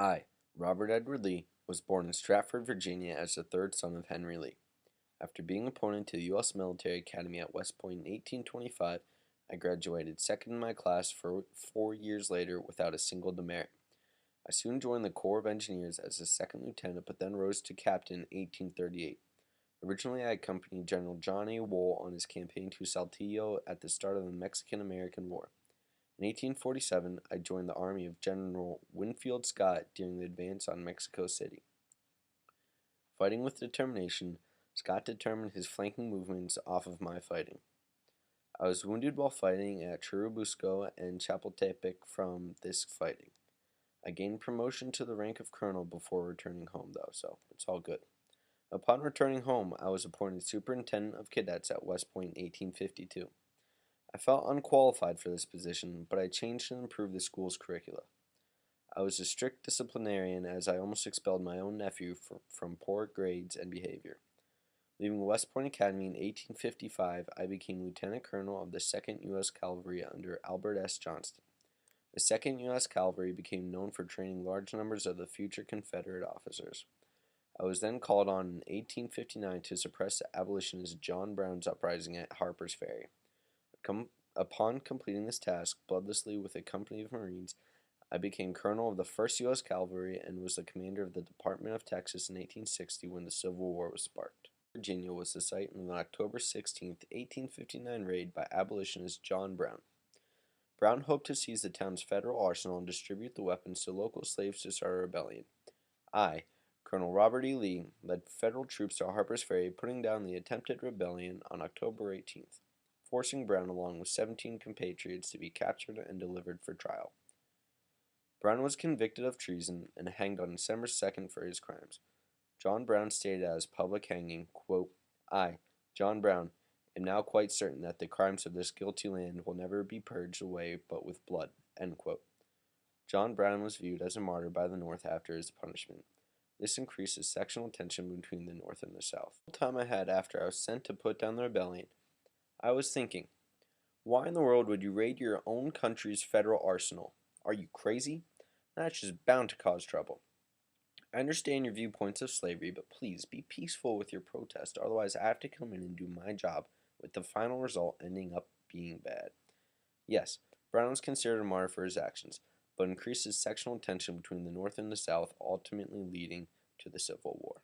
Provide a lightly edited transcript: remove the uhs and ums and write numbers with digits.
I, Robert Edward Lee, was born in Stratford, Virginia as the third son of Henry Lee. After being appointed to the U.S. Military Academy at West Point in 1825, I graduated second in my class 4 years later without a single demerit. I soon joined the Corps of Engineers as a second lieutenant, but then rose to captain in 1838. Originally, I accompanied General John A. Wool on his campaign to Saltillo at the start of the Mexican-American War. In 1847, I joined the army of General Winfield Scott during the advance on Mexico City. Fighting with determination, Scott determined his flanking movements off of my fighting. I was wounded while fighting at Churubusco and Chapultepec from this fighting. I gained promotion to the rank of colonel before returning home, though, so it's all good. Upon returning home, I was appointed superintendent of cadets at West Point in 1852. I felt unqualified for this position, but I changed and improved the school's curricula. I was a strict disciplinarian as I almost expelled my own nephew from poor grades and behavior. Leaving West Point Academy in 1855, I became lieutenant colonel of the 2nd U.S. Cavalry under Albert S. Johnston. The 2nd U.S. Cavalry became known for training large numbers of the future Confederate officers. I was then called on in 1859 to suppress the abolitionist John Brown's uprising at Harper's Ferry. Upon completing this task bloodlessly with a company of Marines, I became colonel of the 1st U.S. Cavalry and was the commander of the Department of Texas in 1860 when the Civil War was sparked. Virginia was the site of an October 16, 1859 raid by abolitionist John Brown. Brown hoped to seize the town's federal arsenal and distribute the weapons to local slaves to start a rebellion. I, Colonel Robert E. Lee, led federal troops to Harper's Ferry, putting down the attempted rebellion on October 18th, forcing Brown along with 17 compatriots to be captured and delivered for trial. Brown was convicted of treason and hanged on December 2nd for his crimes. John Brown stated at his public hanging, quote, I, John Brown, am now quite certain that the crimes of this guilty land will never be purged away but with blood, end quote. John Brown was viewed as a martyr by the North after his punishment. This increases sectional tension between the North and the South. The time I had after I was sent to put down the rebellion, I was thinking, why in the world would you raid your own country's federal arsenal? Are you crazy? That's just bound to cause trouble. I understand your viewpoints of slavery, but please be peaceful with your protest, otherwise I have to come in and do my job, with the final result ending up being bad. Yes, Brown was considered a martyr for his actions, but increases sectional tension between the North and the South, ultimately leading to the Civil War.